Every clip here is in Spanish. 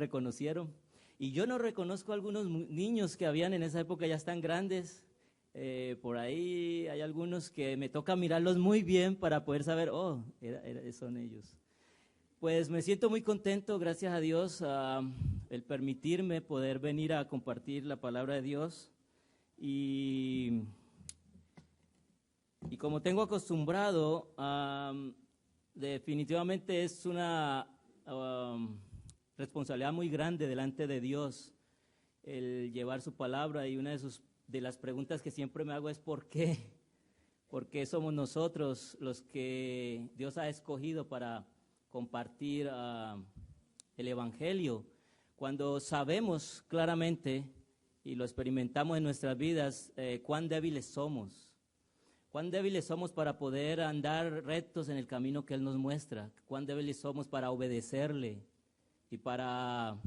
reconocieron. Y yo no reconozco a algunos niños que habían en esa época, ya están grandes. Por ahí hay algunos que me toca mirarlos muy bien para poder saber, son ellos. Pues me siento muy contento, gracias a Dios, el permitirme poder venir a compartir la palabra de Dios. Y como tengo acostumbrado, definitivamente es una responsabilidad muy grande delante de Dios el llevar su palabra, y una de las preguntas que siempre me hago es ¿por qué? ¿Por qué somos nosotros los que Dios ha escogido para compartir el Evangelio? Cuando sabemos claramente y lo experimentamos en nuestras vidas, cuán débiles somos para poder andar rectos en el camino que Él nos muestra, cuán débiles somos para obedecerle y para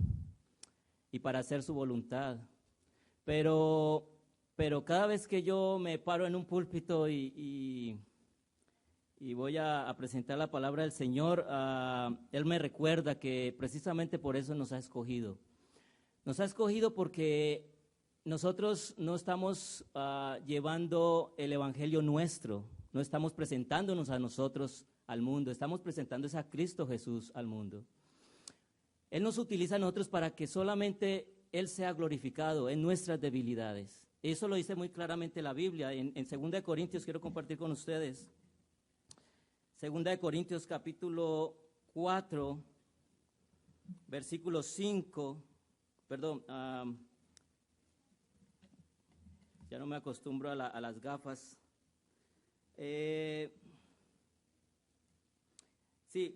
hacer su voluntad. Pero cada vez que yo me paro en un púlpito y voy a presentar la palabra del Señor, Él me recuerda que precisamente por eso nos ha escogido. Nos ha escogido porque nosotros no estamos llevando el Evangelio nuestro, no estamos presentándonos a nosotros al mundo, estamos presentándose a Cristo Jesús al mundo. Él nos utiliza a nosotros para que solamente Él sea glorificado en nuestras debilidades. Eso lo dice muy claramente la Biblia. En 2 Corintios quiero compartir con ustedes. 2 Corintios capítulo 4, versículo 5, ya no me acostumbro a las gafas.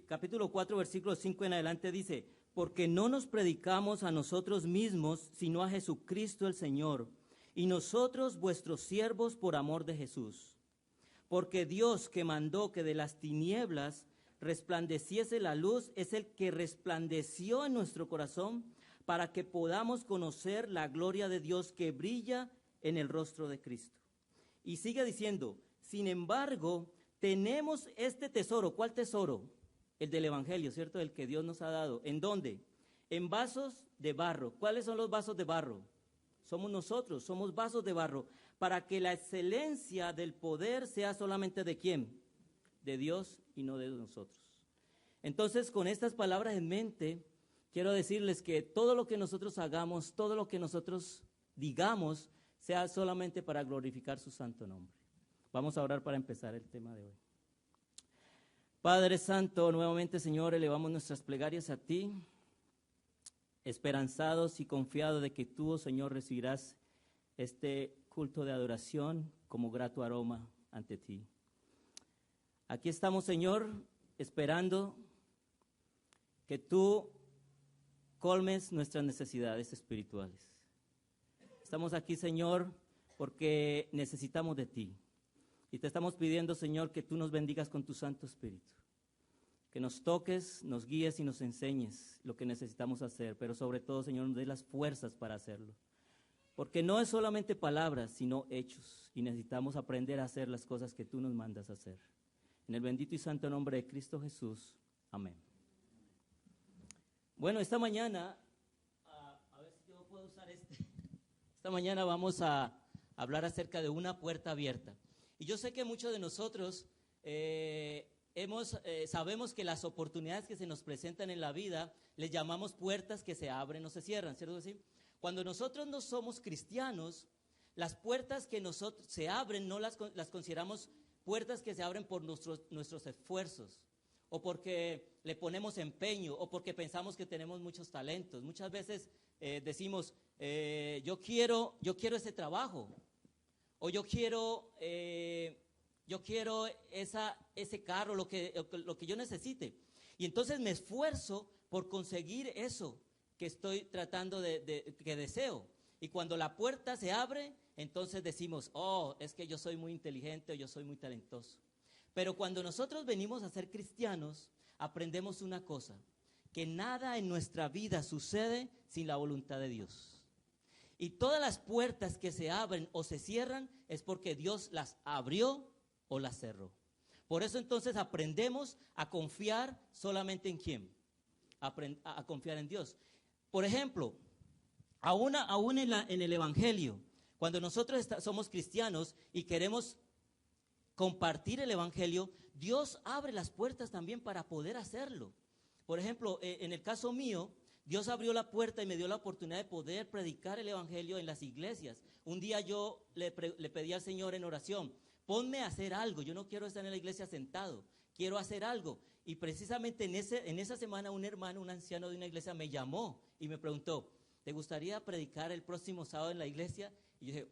Capítulo 4, versículo 5 en adelante dice: porque no nos predicamos a nosotros mismos, sino a Jesucristo el Señor, y nosotros vuestros siervos por amor de Jesús. Porque Dios, que mandó que de las tinieblas resplandeciese la luz, es el que resplandeció en nuestro corazón para que podamos conocer la gloria de Dios que brilla en el rostro de Cristo. Y sigue diciendo: sin embargo, tenemos este tesoro. ¿Cuál tesoro? El del Evangelio, ¿cierto? El que Dios nos ha dado. ¿En dónde? En vasos de barro. ¿Cuáles son los vasos de barro? Somos nosotros, somos vasos de barro, para que la excelencia del poder sea solamente ¿de quién? De Dios y no de nosotros. Entonces, con estas palabras en mente, quiero decirles que todo lo que nosotros hagamos, todo lo que nosotros digamos, sea solamente para glorificar su santo nombre. Vamos a orar para empezar el tema de hoy. Padre Santo, nuevamente, Señor, elevamos nuestras plegarias a ti, esperanzados y confiados de que tú, Señor, recibirás este culto de adoración como grato aroma ante ti. Aquí estamos, Señor, esperando que tú colmes nuestras necesidades espirituales. Estamos aquí, Señor, porque necesitamos de ti. Y te estamos pidiendo, Señor, que tú nos bendigas con tu Santo Espíritu. Que nos toques, nos guíes y nos enseñes lo que necesitamos hacer, pero sobre todo, Señor, nos dé las fuerzas para hacerlo. Porque no es solamente palabras, sino hechos, y necesitamos aprender a hacer las cosas que tú nos mandas a hacer. En el bendito y santo nombre de Cristo Jesús. Amén. Bueno, esta mañana, a ver si yo puedo usar esta mañana vamos a hablar acerca de una puerta abierta. Y yo sé que muchos de nosotros sabemos que las oportunidades que se nos presentan en la vida les llamamos puertas que se abren o se cierran, ¿cierto? ¿Sí? Cuando nosotros no somos cristianos, las puertas que se abren no las consideramos puertas que se abren por nuestros esfuerzos, o porque le ponemos empeño, o porque pensamos que tenemos muchos talentos. Muchas veces decimos, yo quiero ese trabajo, o yo quiero ese carro, lo que yo necesite. Y entonces me esfuerzo por conseguir eso que estoy tratando que deseo. Y cuando la puerta se abre, entonces decimos, es que yo soy muy inteligente o yo soy muy talentoso. Pero cuando nosotros venimos a ser cristianos, aprendemos una cosa, que nada en nuestra vida sucede sin la voluntad de Dios. Y todas las puertas que se abren o se cierran es porque Dios las abrió o las cerró. Por eso entonces aprendemos a confiar solamente en ¿quién? A confiar en Dios. Por ejemplo, aún en el Evangelio, cuando nosotros somos cristianos y queremos compartir el Evangelio, Dios abre las puertas también para poder hacerlo. Por ejemplo, en el caso mío, Dios abrió la puerta y me dio la oportunidad de poder predicar el Evangelio en las iglesias. Un día yo le pedí al Señor en oración, ponme a hacer algo, yo no quiero estar en la iglesia sentado, quiero hacer algo. Y precisamente en esa semana un hermano, un anciano de una iglesia me llamó y me preguntó, ¿te gustaría predicar el próximo sábado en la iglesia? Y yo dije,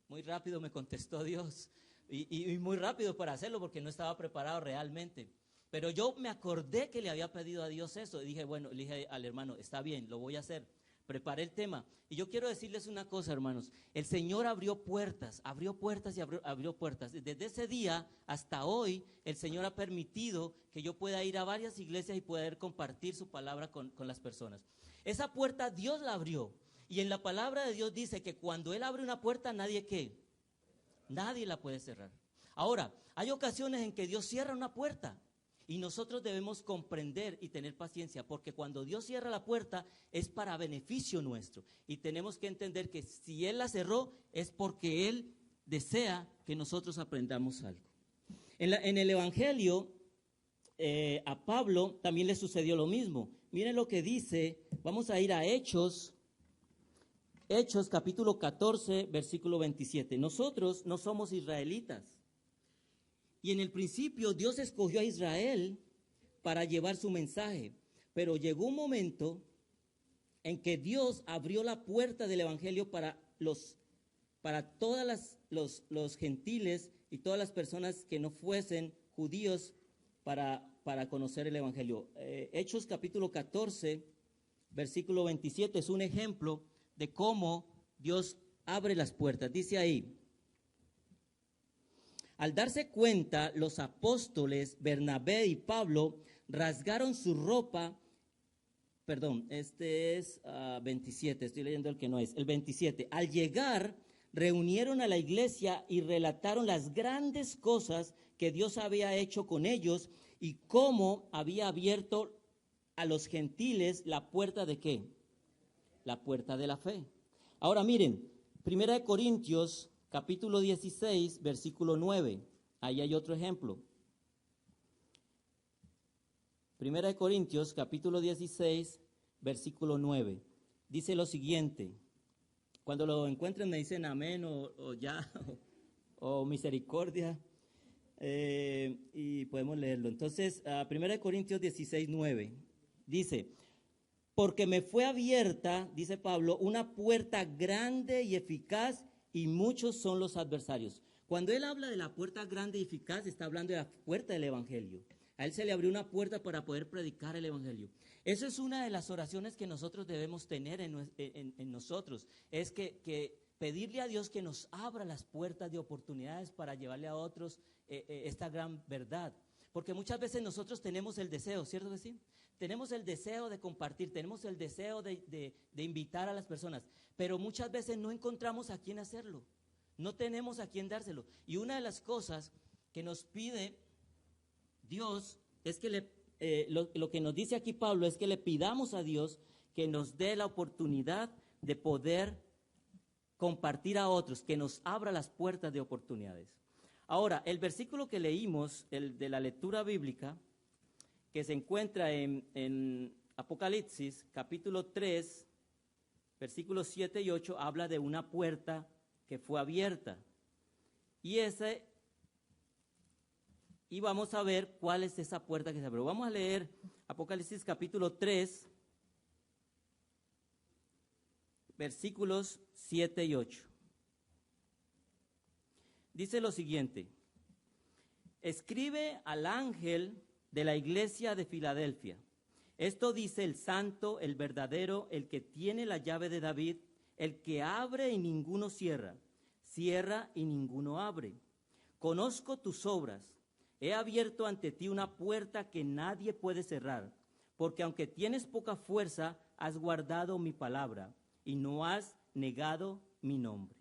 muy rápido me contestó Dios. Y muy rápido para hacerlo porque no estaba preparado realmente. Pero yo me acordé que le había pedido a Dios eso. Y dije, bueno, le dije al hermano, está bien, lo voy a hacer. Preparé el tema. Y yo quiero decirles una cosa, hermanos. El Señor abrió puertas y abrió puertas. Desde ese día hasta hoy, el Señor ha permitido que yo pueda ir a varias iglesias y poder compartir su palabra con las personas. Esa puerta Dios la abrió. Y en la palabra de Dios dice que cuando Él abre una puerta, nadie la puede cerrar. Ahora, hay ocasiones en que Dios cierra una puerta y nosotros debemos comprender y tener paciencia, porque cuando Dios cierra la puerta es para beneficio nuestro y tenemos que entender que si Él la cerró es porque Él desea que nosotros aprendamos algo. En el Evangelio, a Pablo también le sucedió lo mismo. Miren lo que dice, vamos a ir a Hechos capítulo 14, versículo 27. Nosotros no somos israelitas. Y en el principio Dios escogió a Israel para llevar su mensaje. Pero llegó un momento en que Dios abrió la puerta del evangelio para todas los gentiles y todas las personas que no fuesen judíos para conocer el evangelio. Hechos capítulo 14, versículo 27 es un ejemplo de cómo Dios abre las puertas. Dice ahí, al darse cuenta, los apóstoles Bernabé y Pablo rasgaron su ropa. Perdón, este es 27, estoy leyendo el que no es. El 27, al llegar, reunieron a la iglesia y relataron las grandes cosas que Dios había hecho con ellos y cómo había abierto a los gentiles la puerta de ¿qué? La puerta de la fe. Ahora miren, 1 Corintios capítulo 16, versículo 9. Ahí hay otro ejemplo. 1 Corintios capítulo 16, versículo 9. Dice lo siguiente. Cuando lo encuentren me dicen amén o ya o misericordia y podemos leerlo. Entonces, 1 Corintios 16, 9 dice, porque me fue abierta, dice Pablo, una puerta grande y eficaz y muchos son los adversarios. Cuando él habla de la puerta grande y eficaz, está hablando de la puerta del evangelio. A él se le abrió una puerta para poder predicar el evangelio. Eso es una de las oraciones que nosotros debemos tener en nosotros. Es que pedirle a Dios que nos abra las puertas de oportunidades para llevarle a otros esta gran verdad. Porque muchas veces nosotros tenemos el deseo, ¿cierto que sí? Tenemos el deseo de compartir, tenemos el deseo de invitar a las personas, pero muchas veces no encontramos a quién hacerlo, no tenemos a quién dárselo. Y una de las cosas que nos pide Dios es que lo que nos dice aquí Pablo es que le pidamos a Dios que nos dé la oportunidad de poder compartir a otros, que nos abra las puertas de oportunidades. Ahora, el versículo que leímos, el de la lectura bíblica, que se encuentra en Apocalipsis, capítulo 3, versículos 7 y 8, habla de una puerta que fue abierta. Y vamos a ver cuál es esa puerta que se abrió. Vamos a leer Apocalipsis, capítulo 3, versículos 7 y 8. Dice lo siguiente: escribe al ángel de la iglesia de Filadelfia. Esto dice el santo, el verdadero, el que tiene la llave de David, el que abre y ninguno cierra, cierra y ninguno abre. Conozco tus obras, he abierto ante ti una puerta que nadie puede cerrar, porque aunque tienes poca fuerza, has guardado mi palabra y no has negado mi nombre.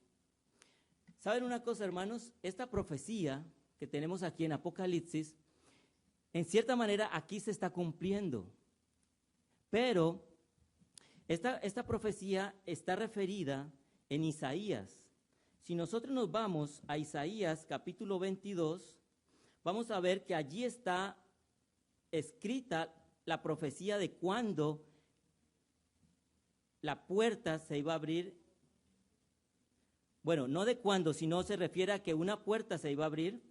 ¿Saben una cosa, hermanos? Esta profecía que tenemos aquí en Apocalipsis, en cierta manera aquí se está cumpliendo, pero Esta profecía está referida en Isaías. Si nosotros nos vamos a Isaías capítulo 22, vamos a ver que allí está escrita la profecía de cuándo la puerta se iba a abrir. Bueno, no de cuándo, sino se refiere a que una puerta se iba a abrir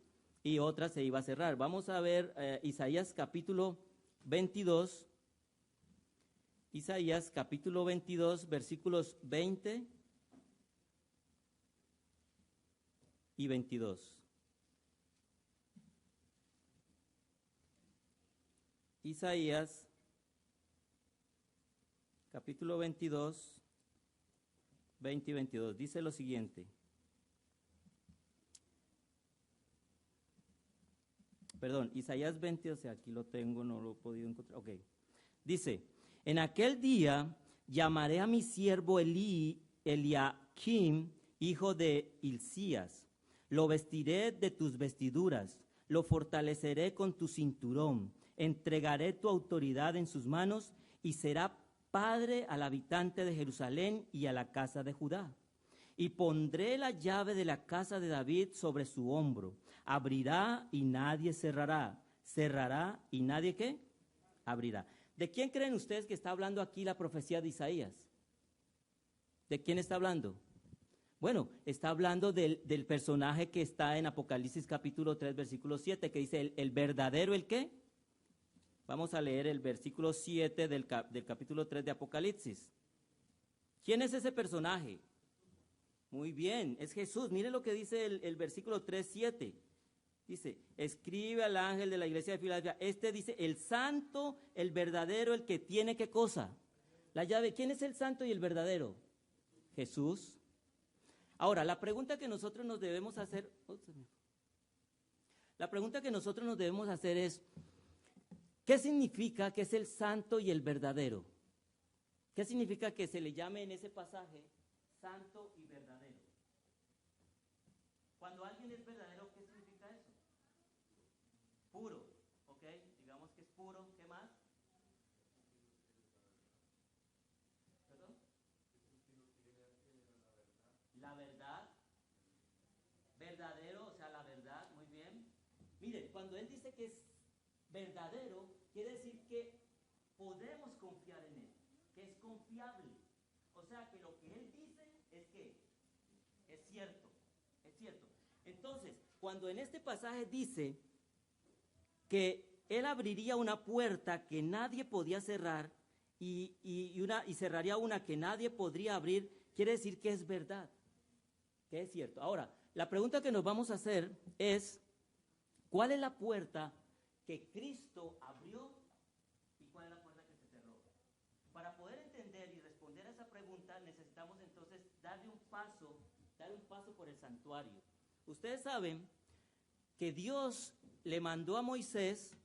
y otra se iba a cerrar. Vamos a ver Isaías capítulo 22. Isaías capítulo 22, versículos 20 y 22. Isaías capítulo 22, 20 y 22. Dice lo siguiente. Perdón, Isaías 20, o sea, aquí lo tengo, no lo he podido encontrar. Ok. Dice, en aquel día llamaré a mi siervo Eliakim, hijo de Hilcías. Lo vestiré de tus vestiduras, lo fortaleceré con tu cinturón. Entregaré tu autoridad en sus manos y será padre al habitante de Jerusalén y a la casa de Judá. Y pondré la llave de la casa de David sobre su hombro. Abrirá y nadie cerrará. Cerrará y nadie ¿qué? Abrirá. ¿De quién creen ustedes que está hablando aquí la profecía de Isaías? ¿De quién está hablando? Bueno, está hablando del personaje que está en Apocalipsis capítulo 3, versículo 7, que dice, el verdadero, ¿el qué? Vamos a leer el versículo 7 del capítulo 3 de Apocalipsis. ¿Quién es ese personaje? Muy bien, es Jesús. Mire lo que dice el versículo 3, 7. Dice, escribe al ángel de la iglesia de Filadelfia. Este dice, el santo, el verdadero, el que tiene ¿qué cosa? La llave. ¿Quién es el santo y el verdadero? Jesús. Ahora, la pregunta que nosotros nos debemos hacer, es, ¿qué significa que es el santo y el verdadero? ¿Qué significa que se le llame en ese pasaje santo y verdadero? Cuando alguien es verdadero, ¿qué significa eso? Puro, ¿ok? Digamos que es puro, ¿qué más? ¿Perdón? La verdad, verdadero, o sea, la verdad, muy bien. Miren, cuando él dice que es verdadero, quiere decir que podemos confiar en él, que es confiable. O sea, que lo que él dice es que es cierto, es cierto. Entonces, cuando en este pasaje dice que él abriría una puerta que nadie podía cerrar y cerraría una que nadie podría abrir, quiere decir que es verdad, que es cierto. Ahora, la pregunta que nos vamos a hacer es, ¿cuál es la puerta que Cristo abrió y cuál es la puerta que se cerró? Para poder entender y responder a esa pregunta, necesitamos entonces dar un paso por el santuario. Ustedes saben que Dios le mandó a Moisés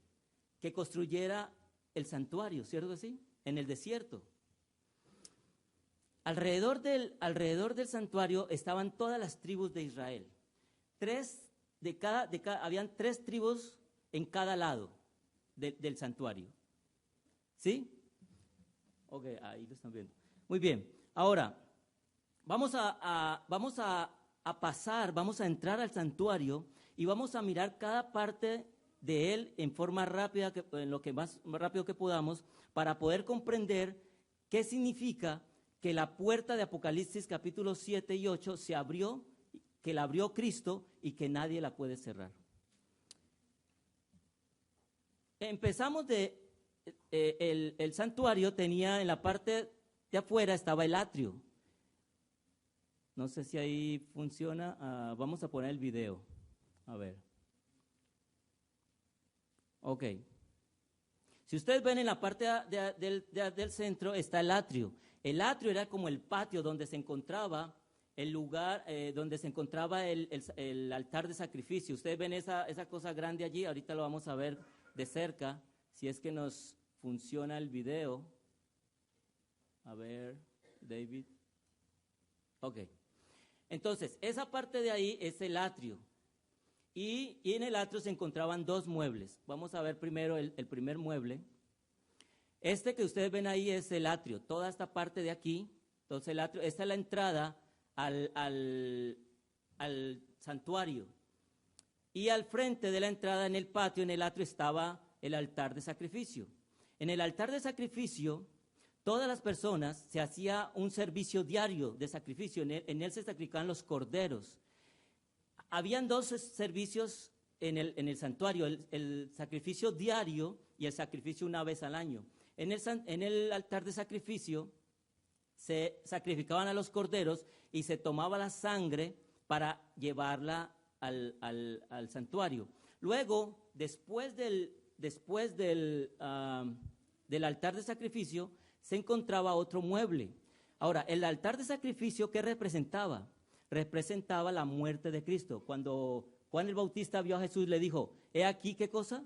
que construyera el santuario, ¿cierto que sí? En el desierto. Alrededor del santuario estaban todas las tribus de Israel. Habían 3 tribus en cada lado del santuario. ¿Sí? Ok, ahí lo están viendo. Muy bien. Ahora, vamos a entrar al santuario y vamos a mirar cada parte de él en forma rápida, en lo que más rápido que podamos, para poder comprender qué significa que la puerta de Apocalipsis capítulos 7 y 8 se abrió, que la abrió Cristo y que nadie la puede cerrar. Empezamos el santuario tenía en la parte de afuera estaba el atrio. No sé si ahí funciona. Vamos a poner el video. A ver. Ok. Si ustedes ven en la parte del centro está el atrio. El atrio era como el patio donde se encontraba el lugar, donde se encontraba el altar de sacrificio. Ustedes ven esa cosa grande allí. Ahorita lo vamos a ver de cerca, si es que nos funciona el video. A ver, David. Ok. Entonces, esa parte de ahí es el atrio. Y en el atrio se encontraban 2 muebles. Vamos a ver primero el primer mueble. Este que ustedes ven ahí es el atrio, toda esta parte de aquí. Entonces el atrio, esta es la entrada al santuario. Y al frente de la entrada, en el patio, en el atrio, estaba el altar de sacrificio. En el altar de sacrificio, todas las personas, se hacía un servicio diario de sacrificio. En él se sacrificaban los corderos. Habían dos servicios en el santuario, el sacrificio diario y el sacrificio una vez al año. En el altar de sacrificio se sacrificaban a los corderos y se tomaba la sangre para llevarla al santuario. Luego, después del altar de sacrificio, se encontraba otro mueble. Ahora, el altar de sacrificio, ¿qué representaba? Representaba la muerte de Cristo. Cuando Juan el Bautista vio a Jesús, le dijo, he aquí, ¿qué cosa?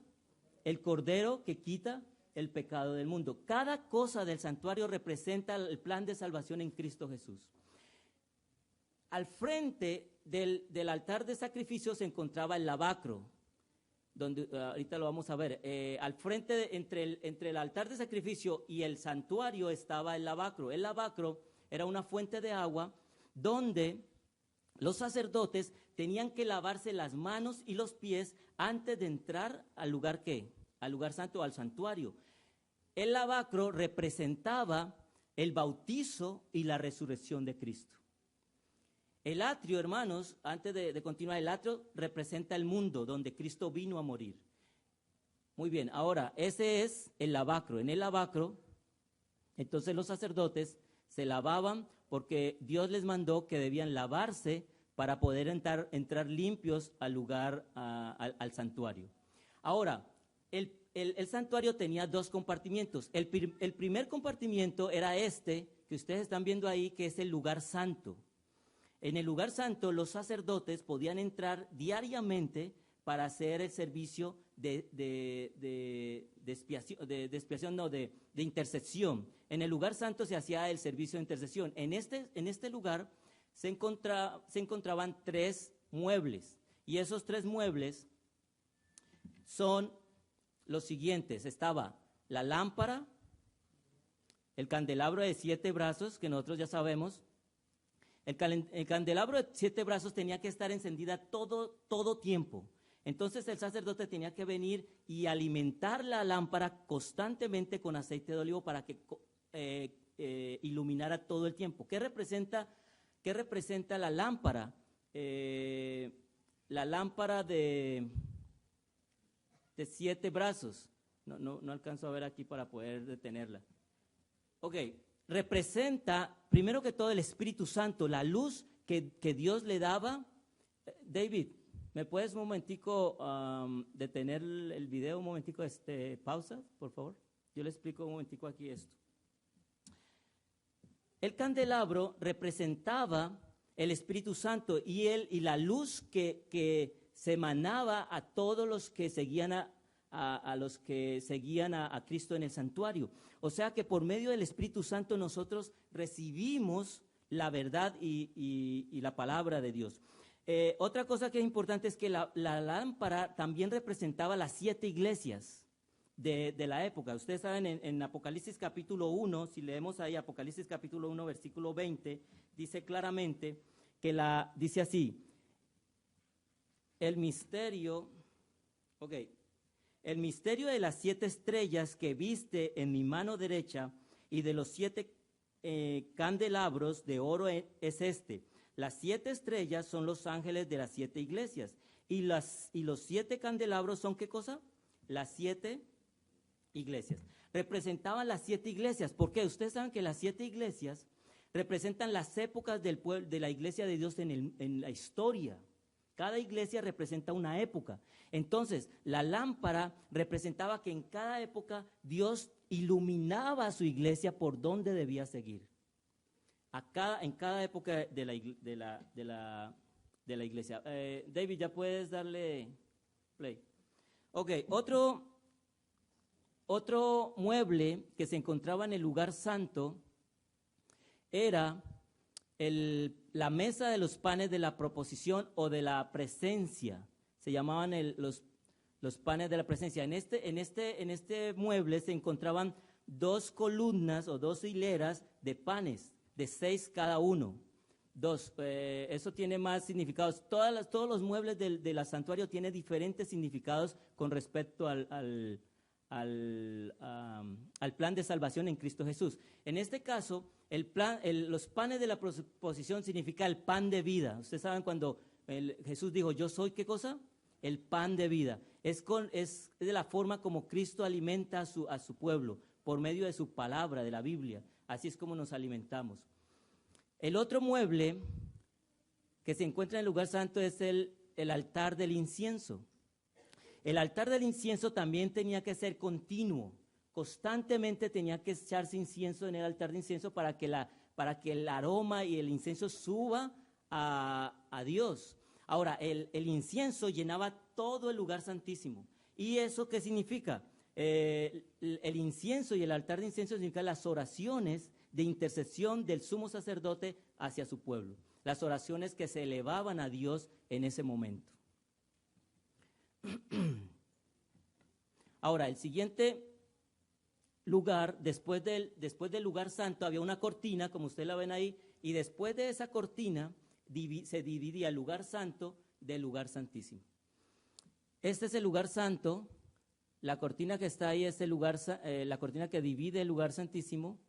El cordero que quita el pecado del mundo. Cada cosa del santuario representa el plan de salvación en Cristo Jesús. Al frente del altar de sacrificio se encontraba el lavacro, donde ahorita lo vamos a ver. Al frente, entre el altar de sacrificio y el santuario, estaba el lavacro. El lavacro era una fuente de agua donde los sacerdotes tenían que lavarse las manos y los pies antes de entrar al lugar ¿qué? Al lugar santo, al santuario. El lavacro representaba el bautizo y la resurrección de Cristo. El atrio, hermanos, antes de continuar, el atrio representa el mundo donde Cristo vino a morir. Muy bien, ahora, ese es el lavacro. En el lavacro, entonces los sacerdotes se lavaban porque Dios les mandó que debían lavarse para poder entrar limpios al lugar, al santuario. Ahora, el santuario tenía dos compartimientos. El primer compartimiento era este, que ustedes están viendo ahí, que es el lugar santo. En el lugar santo, los sacerdotes podían entrar diariamente para hacer el servicio de intercesión. En el lugar santo se hacía el servicio de intercesión. En este lugar se encontraban 3 muebles, y esos 3 muebles son los siguientes. Estaba la lámpara, el candelabro de 7 brazos, que nosotros ya sabemos. El candelabro de 7 brazos tenía que estar encendida todo tiempo. Entonces el sacerdote tenía que venir y alimentar la lámpara constantemente con aceite de olivo para que iluminara todo el tiempo. ¿Qué representa la lámpara? La lámpara de 7 brazos. No alcanzo a ver aquí para poder detenerla. Ok. Representa, primero que todo, el Espíritu Santo, la luz que Dios le daba. David, ¿me puedes un momentico detener el video, un momentico, pausa, por favor? Yo le explico un momentico aquí esto. El candelabro representaba el Espíritu Santo y la luz que se emanaba a todos los que seguían a Cristo en el santuario. O sea que por medio del Espíritu Santo nosotros recibimos la verdad y la palabra de Dios. Otra cosa que es importante es que la lámpara también representaba las 7 iglesias de la época. Ustedes saben, en Apocalipsis capítulo 1, si leemos ahí Apocalipsis capítulo 1, versículo 20, dice claramente dice así, el misterio de las 7 estrellas que viste en mi mano derecha y de los 7 candelabros de oro es este. Las 7 estrellas son los ángeles de las 7 iglesias. Y los 7 candelabros son, ¿qué cosa? Las 7 iglesias. Representaban las 7 iglesias. ¿Por qué? Ustedes saben que las 7 iglesias representan las épocas de la iglesia de Dios en la historia. Cada iglesia representa una época. Entonces, la lámpara representaba que en cada época Dios iluminaba a su iglesia por donde debía seguir. En cada época de la iglesia. David, ¿ya puedes darle play? Ok, otro mueble que se encontraba en el lugar santo era la mesa de los panes de la proposición o de la presencia. Se llamaban los panes de la presencia. En este mueble se encontraban 2 columnas o 2 hileras de panes, de 6 cada uno. Eso tiene más significados. Todos los muebles del santuario tienen diferentes significados con respecto al plan de salvación en Cristo Jesús. En este caso, los panes de la proposición significa el pan de vida. Ustedes saben cuando Jesús dijo, yo soy, ¿qué cosa? El pan de vida. Es de la forma como Cristo alimenta a su pueblo, por medio de su palabra, de la Biblia. Así es como nos alimentamos. El otro mueble que se encuentra en el lugar santo es el altar del incienso. El altar del incienso también tenía que ser continuo. Constantemente tenía que echarse incienso en el altar de incienso para que el aroma y el incienso suba a Dios. Ahora, el incienso llenaba todo el lugar santísimo. ¿Y eso qué significa? El incienso y el altar de incienso significan las oraciones de intercesión del sumo sacerdote hacia su pueblo. Las oraciones que se elevaban a Dios en ese momento. Ahora, el siguiente lugar, después del lugar santo, había una cortina, como ustedes la ven ahí, y después de esa cortina se dividía el lugar santo del lugar santísimo. Este es el lugar santo. La cortina que está ahí es la cortina que divide el lugar santísimo.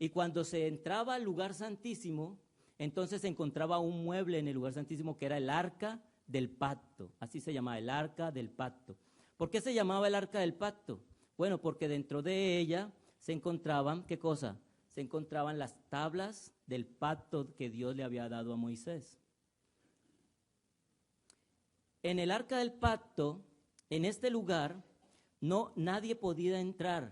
Y cuando se entraba al lugar santísimo, entonces se encontraba un mueble en el lugar santísimo que era el arca del pacto. Así se llamaba, el arca del pacto. ¿Por qué se llamaba el arca del pacto? Bueno, porque dentro de ella se encontraban, ¿qué cosa? Se encontraban las tablas del pacto que Dios le había dado a Moisés. En el arca del pacto, en este lugar, nadie podía entrar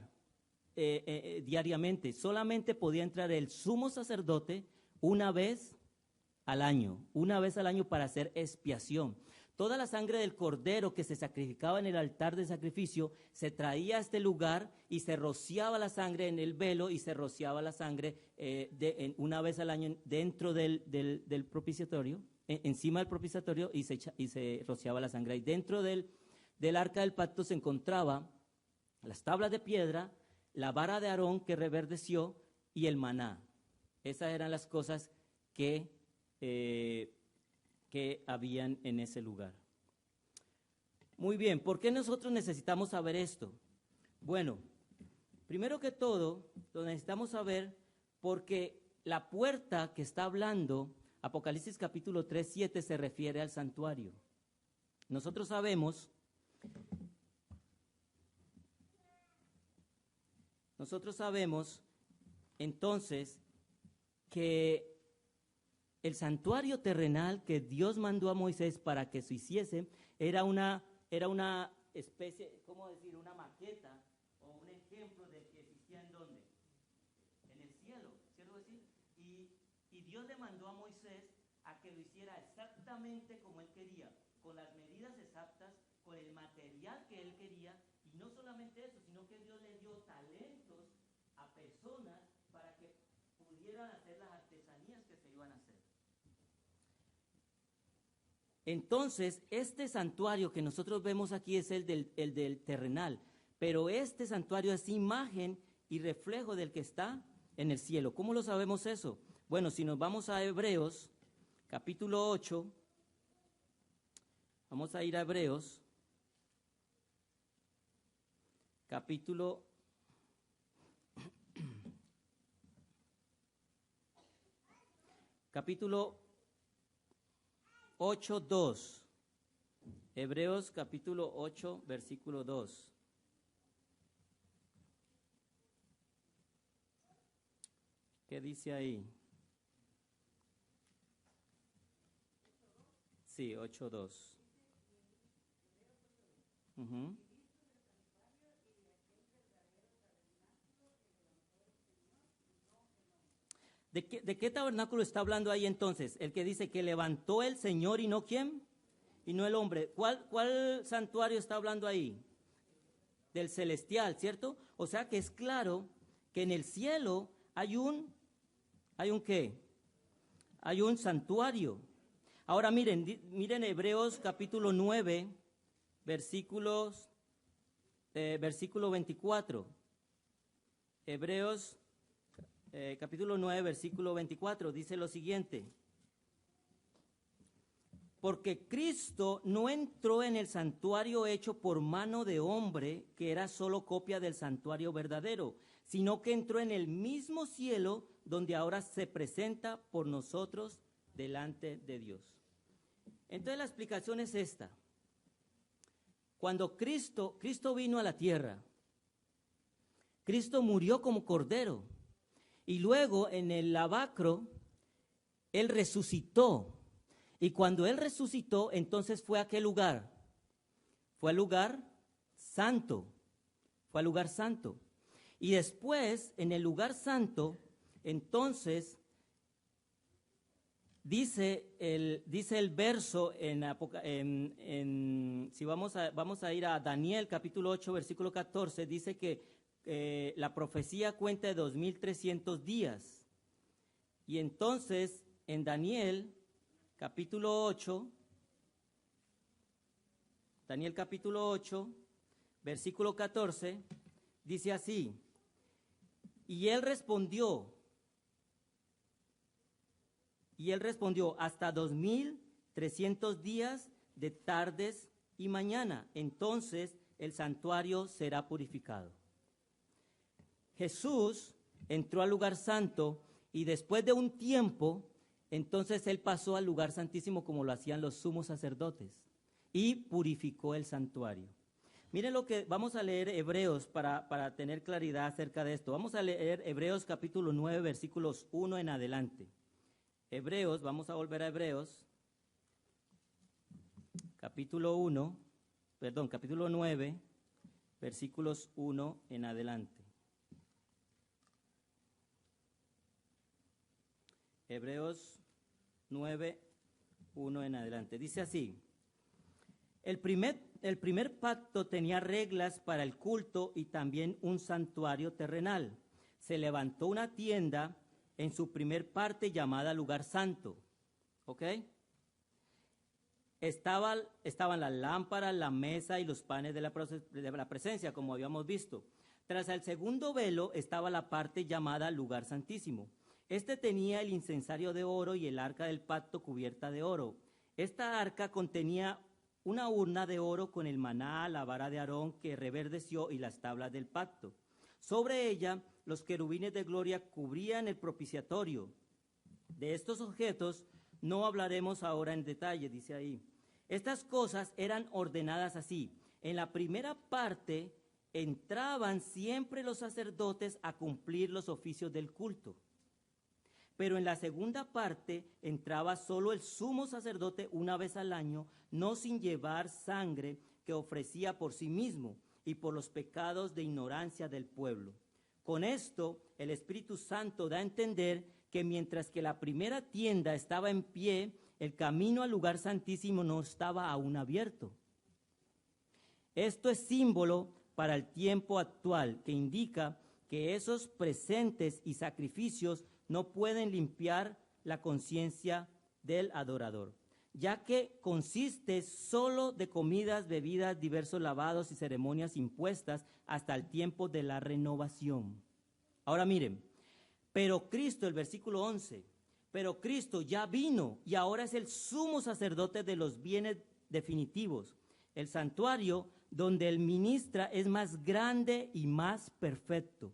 diariamente. Solamente podía entrar el sumo sacerdote una vez al año para hacer expiación. Toda la sangre del cordero que se sacrificaba en el altar de sacrificio se traía a este lugar y se rociaba la sangre en el velo y se rociaba la sangre una vez al año dentro del propiciatorio, encima del propiciatorio y se rociaba la sangre. Y dentro del arca del pacto se encontraba las tablas de piedra, la vara de Aarón que reverdeció y el maná. Esas eran las cosas que habían en ese lugar. Muy bien, ¿por qué nosotros necesitamos saber esto? Bueno, primero que todo, lo necesitamos saber porque la puerta que está hablando, Apocalipsis capítulo 3, 7, se refiere al santuario. Nosotros sabemos entonces que el santuario terrenal que Dios mandó a Moisés para que se hiciese era una especie, ¿cómo decir? Una maqueta o un ejemplo del que existía ¿en dónde? En el cielo, ¿cierto decir? Y Dios le mandó a Moisés a que lo hiciera exactamente como él quería, con las medidas exactas, con el material que él quería, y no solamente eso, sino que Dios le dio talentos a personas para que pudieran hacer las artesanías que se iban a hacer. Entonces, este santuario que nosotros vemos aquí es el del terrenal, pero este santuario es imagen y reflejo del que está en el cielo. ¿Cómo lo sabemos eso? Bueno, si nos vamos a Hebreos, capítulo 8, vamos a ir a Hebreos, capítulo 8:2. Hebreos capítulo 8, versículo 2. ¿Qué dice ahí? Sí, 8:2. ¿De qué tabernáculo está hablando ahí entonces? El que dice que levantó el Señor y no ¿quién? Y no el hombre. ¿Cuál santuario está hablando ahí? Del celestial, ¿cierto? O sea que es claro que en el cielo hay un ¿qué? Hay un santuario. Ahora miren Hebreos capítulo 9, versículo 24. Hebreos capítulo 9, versículo 24, dice lo siguiente: porque Cristo no entró en el santuario hecho por mano de hombre, que era solo copia del santuario verdadero, sino que entró en el mismo cielo, donde ahora se presenta por nosotros delante de Dios. Entonces la explicación es esta. Cuando Cristo vino a la tierra, Cristo murió como cordero, y luego en el lavacro, Él resucitó. Y cuando Él resucitó, entonces fue a ¿qué lugar? Fue al lugar santo. Fue al lugar santo. Y después, en el lugar santo, entonces, dice el verso si vamos a ir a Daniel capítulo 8, versículo 14, dice que la profecía cuenta de 2300 días. Y entonces, en Daniel capítulo 8, versículo 14, dice así: y él respondió, hasta 2300 días de tardes y mañana, entonces el santuario será purificado. Jesús entró al lugar santo y después de un tiempo, entonces Él pasó al lugar santísimo como lo hacían los sumos sacerdotes y purificó el santuario. Miren lo que vamos a leer Hebreos para tener claridad acerca de esto. Vamos a leer Hebreos capítulo 9, versículos 1 en adelante. Hebreos, vamos a volver a Hebreos, capítulo 9, versículos 1 en adelante. Hebreos 9, 1 en adelante. Dice así: el primer pacto tenía reglas para el culto y también un santuario terrenal. Se levantó una tienda en su primer parte llamada lugar santo. ¿Ok? Estaban las lámparas, la mesa y los panes de la presencia, como habíamos visto. Tras el segundo velo estaba la parte llamada lugar santísimo. Este tenía el incensario de oro y el arca del pacto cubierta de oro. Esta arca contenía una urna de oro con el maná, la vara de Aarón que reverdeció y las tablas del pacto. Sobre ella, los querubines de gloria cubrían el propiciatorio. De estos objetos no hablaremos ahora en detalle, dice ahí. Estas cosas eran ordenadas así. En la primera parte entraban siempre los sacerdotes a cumplir los oficios del culto. Pero en la segunda parte entraba solo el sumo sacerdote una vez al año, no sin llevar sangre que ofrecía por sí mismo y por los pecados de ignorancia del pueblo. Con esto, el Espíritu Santo da a entender que mientras que la primera tienda estaba en pie, el camino al lugar santísimo no estaba aún abierto. Esto es símbolo para el tiempo actual, que indica que esos presentes y sacrificios no pueden limpiar la conciencia del adorador, ya que consiste solo de comidas, bebidas, diversos lavados y ceremonias impuestas hasta el tiempo de la renovación. Ahora miren, pero Cristo, el versículo 11, pero Cristo ya vino y ahora es el sumo sacerdote de los bienes definitivos. El santuario donde Él ministra es más grande y más perfecto.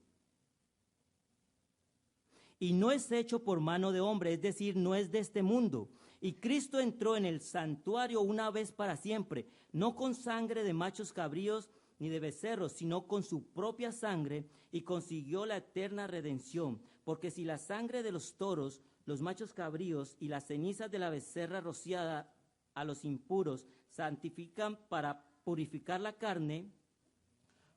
Y no es hecho por mano de hombre, es decir, no es de este mundo. Y Cristo entró en el santuario una vez para siempre, no con sangre de machos cabríos ni de becerros, sino con su propia sangre, y consiguió la eterna redención. Porque si la sangre de los toros, los machos cabríos y las cenizas de la becerra rociada a los impuros santifican para purificar la carne,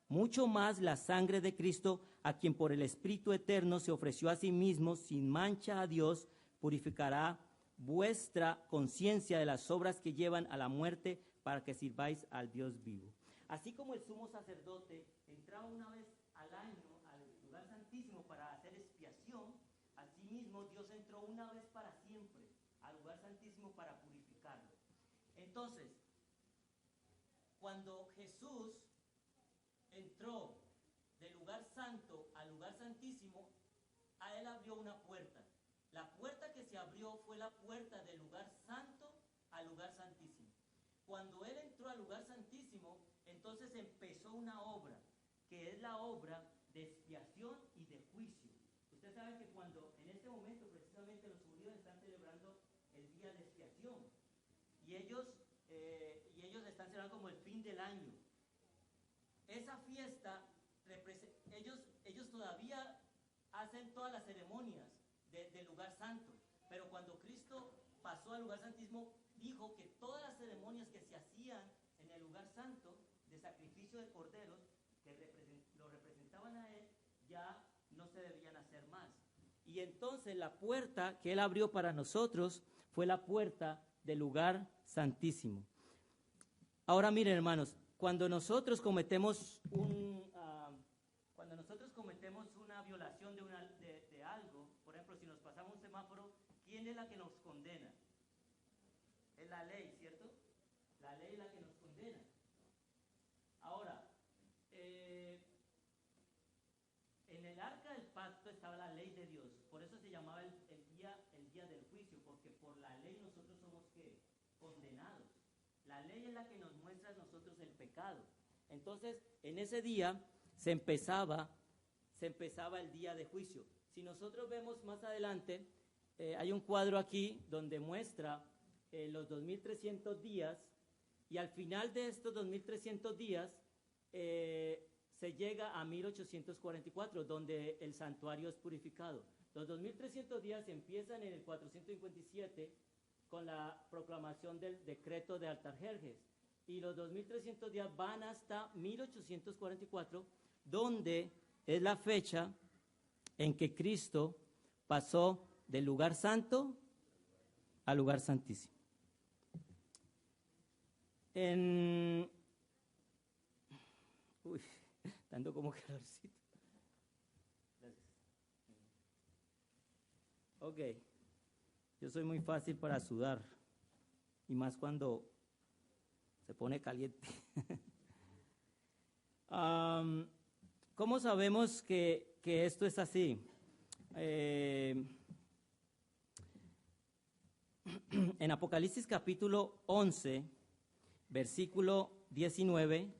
mucho más la sangre de Cristo, a quien por el Espíritu Eterno se ofreció a sí mismo sin mancha a Dios, purificará vuestra conciencia de las obras que llevan a la muerte, para que sirváis al Dios vivo. Así como el sumo sacerdote entraba una vez al año al lugar santísimo para hacer expiación, asimismo Dios entró una vez para siempre al lugar santísimo para purificarlo. Entonces, cuando Jesús entró del lugar santo al lugar santísimo, a él abrió una puerta. La puerta que se abrió fue la puerta del lugar santo al lugar santísimo. Cuando él entró al lugar santísimo, entonces empezó una obra, que es la obra de expiación y de juicio. Usted sabe que cuando en este momento precisamente los judíos están celebrando el día de expiación, y ellos están celebrando como el fin del año. Esa fiesta, ellos todavía hacen todas las ceremonias del lugar santo, pero cuando Cristo pasó al lugar santísimo, dijo que todas las ceremonias que se hacían en el lugar santo de sacrificio de corderos, que lo representaban a él, ya no se debían hacer más. Y entonces la puerta que él abrió para nosotros fue la puerta del lugar santísimo. Ahora miren, hermanos, cuando nosotros cometemos una violación de algo, por ejemplo, si nos pasamos un semáforo, ¿quién es la que nos condena? Es la ley, ¿cierto? La ley es la que nos condena. Ahora, en el arca del pacto estaba la ley de Dios, por eso se llamaba el día del juicio, porque por la ley nosotros somos ¿qué? Condenados. La ley es la que nos muestra a nosotros el pecado. Entonces, en ese día se empezaba el día de juicio. Si nosotros vemos más adelante, hay un cuadro aquí donde muestra los 2300 días, y al final de estos 2300 días se llega a 1844, donde el santuario es purificado. Los 2300 días empiezan en el 457 con la proclamación del decreto de Artajerjes, y los 2300 días van hasta 1844, donde es la fecha en que Cristo pasó del lugar santo al lugar santísimo. Dando como calorcito. Gracias. Ok. Yo soy muy fácil para sudar, y más cuando se pone caliente. ¿Cómo sabemos que esto es así? En Apocalipsis capítulo 11, versículo 19,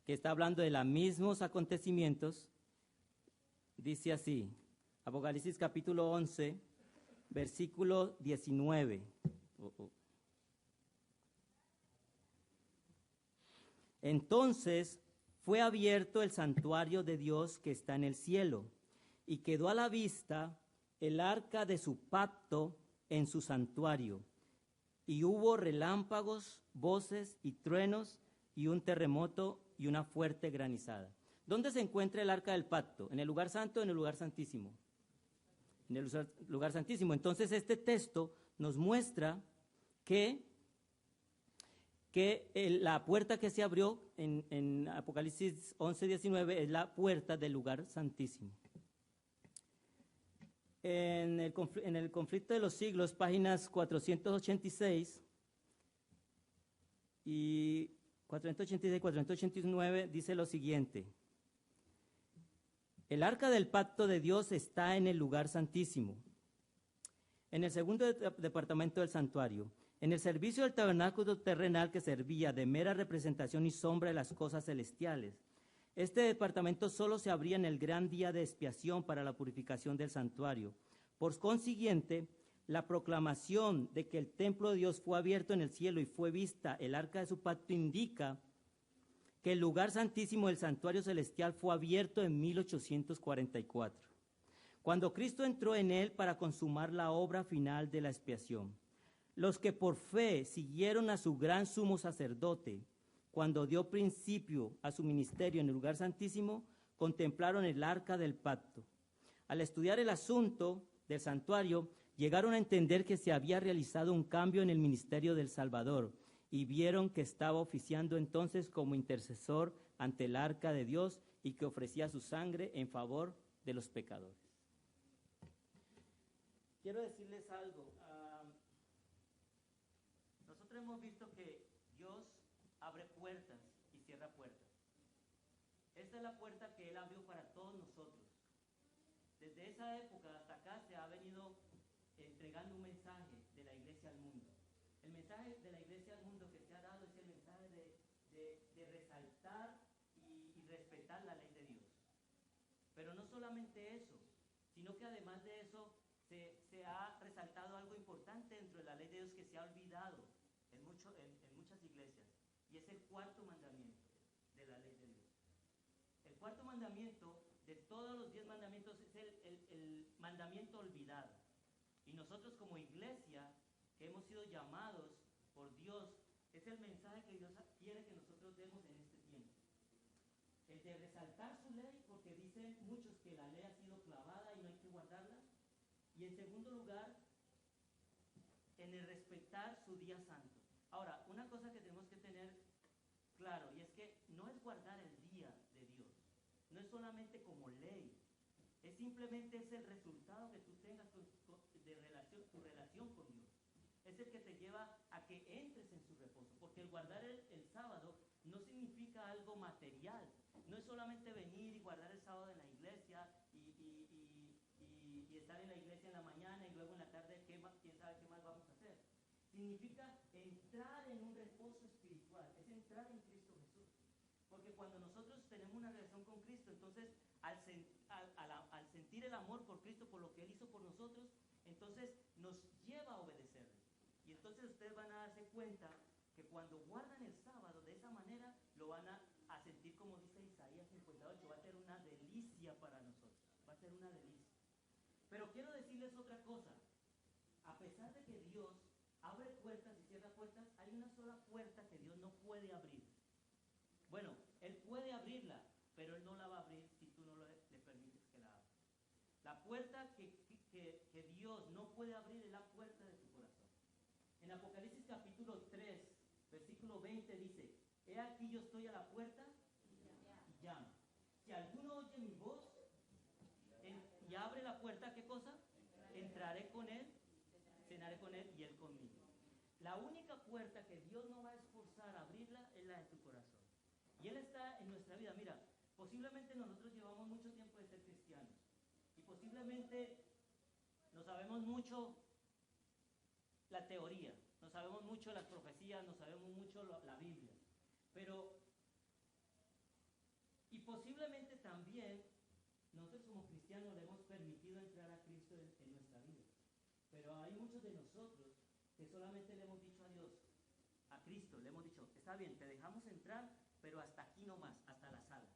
que está hablando de los mismos acontecimientos, dice así, Apocalipsis capítulo 11, versículo 19. Entonces fue abierto el santuario de Dios que está en el cielo, y quedó a la vista el arca de su pacto en su santuario. Y hubo relámpagos, voces y truenos, y un terremoto y una fuerte granizada. ¿Dónde se encuentra el arca del pacto? ¿En el lugar santo o en el lugar santísimo? En el lugar santísimo. Entonces este texto nos muestra que la puerta que se abrió en Apocalipsis 11:19 es la puerta del lugar santísimo. En el conflicto de los siglos, páginas 486 y 489, dice lo siguiente: el arca del pacto de Dios está en el lugar santísimo, en el segundo departamento del santuario, en el servicio del tabernáculo terrenal, que servía de mera representación y sombra de las cosas celestiales. Este departamento solo se abría en el gran día de expiación para la purificación del santuario. Por consiguiente, la proclamación de que el templo de Dios fue abierto en el cielo y fue vista el arca de su pacto indica que el lugar santísimo del santuario celestial fue abierto en 1844, cuando Cristo entró en él para consumar la obra final de la expiación. Los que por fe siguieron a su gran sumo sacerdote, cuando dio principio a su ministerio en el lugar santísimo, contemplaron el arca del pacto. Al estudiar el asunto del santuario, llegaron a entender que se había realizado un cambio en el ministerio del Salvador, y vieron que estaba oficiando entonces como intercesor ante el arca de Dios y que ofrecía su sangre en favor de los pecadores. Quiero decirles algo. Nosotros hemos visto que Dios abre puertas y cierra puertas. Esta es la puerta que Él abrió para todos nosotros. Desde esa época hasta acá se ha venido entregando un mensaje de la iglesia al mundo. El mensaje de la iglesia al mundo que se ha dado es el mensaje de resaltar y respetar la ley de Dios. Pero no solamente eso, sino que además de eso se ha resaltado algo importante dentro de la ley de Dios que se ha olvidado en muchas iglesias, y es el cuarto mandamiento de la ley de Dios. El cuarto mandamiento de todos los 10 mandamientos es el mandamiento olvidado. Y nosotros como iglesia, que hemos sido llamados por Dios, es el mensaje que Dios quiere que nosotros demos en este tiempo. El de resaltar su ley, porque dicen muchos que la ley ha sido clavada y no hay que guardarla. Y en segundo lugar, en el respetar su día santo. Ahora, una cosa que tenemos que tener claro, y es que no es guardar el día de Dios, no es solamente como ley, es simplemente el resultado que tú tengas tu relación con Dios. Es el que te lleva a que entres en su reposo, porque el guardar el sábado no significa algo material, no es solamente venir y guardar el sábado en la iglesia y estar en la iglesia en la mañana y luego en la tarde, quién sabe qué más vamos a hacer. Significa entrar en un reposo espiritual, es entrar en Cristo Jesús. Porque cuando nosotros tenemos una relación con Cristo, entonces al sentir el amor por Cristo, por lo que Él hizo por nosotros, entonces nos lleva a obedecerle. Y entonces ustedes van a darse cuenta que cuando guardan el sábado de esa manera, lo van a sentir como dice Isaías 58, va a ser una delicia para nosotros, va a ser una delicia. Pero quiero decirles otra cosa, a pesar de que Dios abre puertas y cierra puertas, hay una sola puerta que Dios no puede abrir. Bueno, Él puede abrirla, pero Él no la va a abrir si tú no le permites que la abra. La puerta que Dios no puede abrir es la puerta de tu corazón. En Apocalipsis capítulo 3, versículo 20 dice, he aquí yo estoy a la puerta y llamo. Si alguno oye mi voz y abre la puerta, ¿qué cosa? Entraré con él, cenaré con él y él conmigo. La única puerta que Dios no va a esforzar a abrirla es la de tu corazón. Y Él está en nuestra vida. Mira, posiblemente nosotros llevamos mucho tiempo de ser cristianos. Y posiblemente no sabemos mucho la teoría, no sabemos mucho las profecías, no sabemos mucho la Biblia. Y posiblemente también nosotros como cristianos le hemos permitido entrar a Cristo en nuestra vida. Pero hay muchos de nosotros que solamente le hemos dicho a Dios, a Cristo, le hemos dicho, está bien, te dejamos entrar, pero hasta aquí nomás, hasta la sala.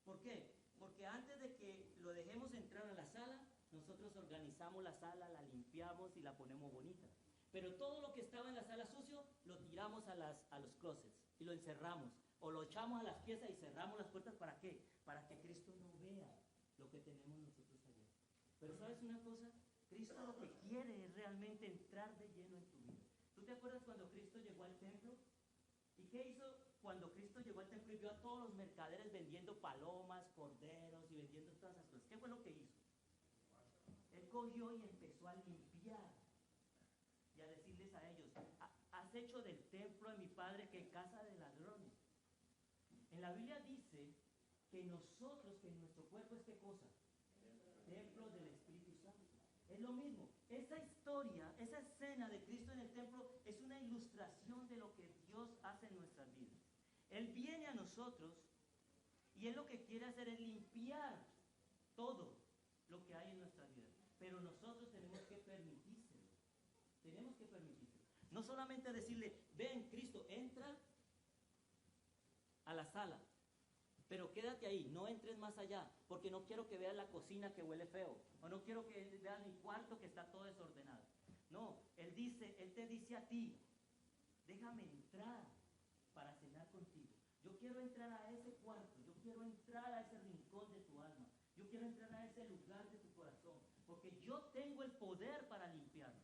¿Por qué? Porque antes de que lo dejemos entrar a la sala, nosotros organizamos la sala, la limpiamos y la ponemos bonita. Pero todo lo que estaba en la sala sucio, lo tiramos a los closets y lo encerramos. O lo echamos a las piezas y cerramos las puertas. ¿Para qué? Para que Cristo no vea lo que tenemos nosotros allá. Pero ¿sabes una cosa? Cristo lo que quiere es realmente entrar de lleno en tu vida. ¿Tú te acuerdas cuando Cristo llegó al templo? ¿Y qué hizo cuando Cristo llegó al templo y vio a todos los mercaderes vendiendo palomas, corderos y vendiendo todas esas cosas? ¿Qué fue lo que hizo? Él cogió y empezó a limpiar y a decirles a ellos, has hecho del templo de mi Padre que casa de ladrones. En la Biblia dice que nosotros, que nuestro cuerpo es ¿qué cosa? Templo del Espíritu Santo. Es lo mismo. Esa historia, esa escena de Cristo en el templo es una ilustración de lo que Dios hace en nuestras vidas. Él viene a nosotros y Él lo que quiere hacer es limpiar todo lo que hay en nuestra vida. Pero nosotros tenemos que permitírselo. Tenemos que permitírselo. No solamente decirle, ven Cristo, entra a la sala. Pero quédate ahí, no entres más allá, porque no quiero que veas la cocina que huele feo, o no quiero que veas mi cuarto que está todo desordenado. No, Él te dice a ti, déjame entrar para cenar contigo. Yo quiero entrar a ese cuarto, yo quiero entrar a ese rincón de tu alma, yo quiero entrar a ese lugar de tu corazón, porque yo tengo el poder para limpiarlo.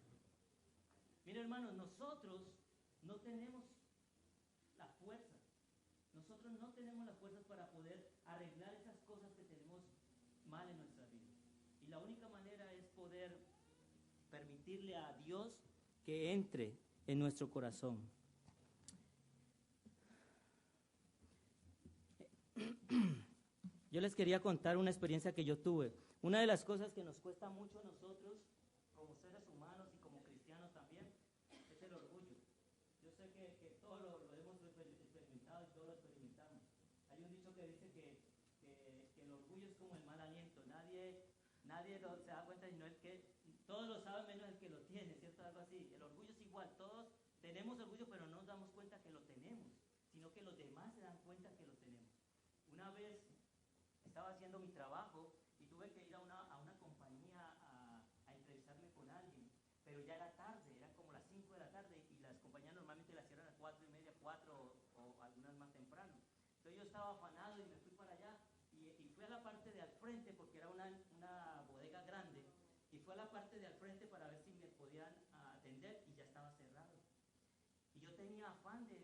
Mira, hermanos, nosotros no tenemos la fuerza. Nosotros no tenemos las fuerzas para poder arreglar esas cosas que tenemos mal en nuestra vida. Y la única manera es poder permitirle a Dios que entre en nuestro corazón. yo les quería contar una experiencia que yo tuve. Una de las cosas que nos cuesta mucho a nosotros, como seres humanos y como cristianos también, es el orgullo. Yo sé que todos lo hemos experimentado y todos lo experimentamos. Hay un dicho que dice que el orgullo es como el mal aliento. Nadie se da cuenta, sino el que, todos lo saben menos el que lo tiene, ¿cierto? Algo así. El orgullo es igual, todos tenemos orgullo, pero no nos damos cuenta que lo tenemos, sino que los demás se dan cuenta que lo tenemos. Una vez estaba haciendo mi trabajo y tuve que ir a una compañía a entrevistarme con alguien, pero ya era tarde, eran como las 5 de la tarde y las compañías normalmente las cierran a las 4:30, 4 o algunas más temprano. Entonces yo estaba afanado y me fui para allá y fui a la parte de al frente porque era una bodega grande y fui a la parte de al frente para ver si me podían atender y ya estaba cerrado. Y yo tenía afán de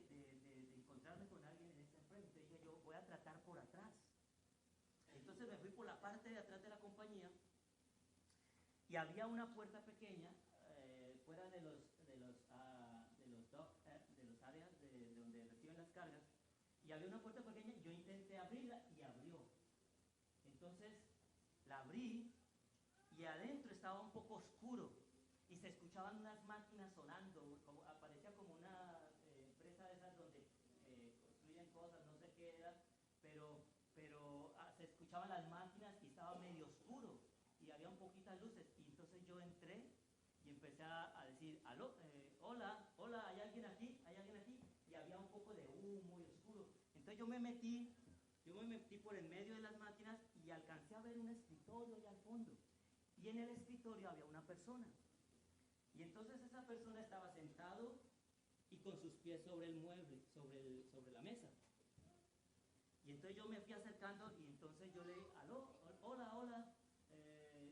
encontrarme con alguien en ese enfrente. Dije yo, voy a tratar por atrás. Entonces me fui por la parte de atrás de la compañía y había una puerta pequeña fuera de los áreas de donde reciben las cargas, y había una puerta pequeña. Yo intenté abrirla y abrió. Entonces la abrí y adentro estaba un poco oscuro y se escuchaban unas máquinas sonando, parecía como una empresa de esas donde construyen cosas, no sé qué era, pero se escuchaban las máquinas y estaba medio oscuro y había un poquitas luces. Y entonces yo entré y empecé a decir, aló, hola, ¿hay alguien aquí? ¿Hay alguien aquí? Y había un poco de humo y oscuro. Entonces yo me metí por el medio de las máquinas y alcancé a ver un escritorio allá al fondo. Y en el escritorio había una persona. Y entonces esa persona estaba sentado y con sus pies sobre el mueble, sobre la mesa. Y entonces yo me fui acercando y entonces yo le dije, aló, hola,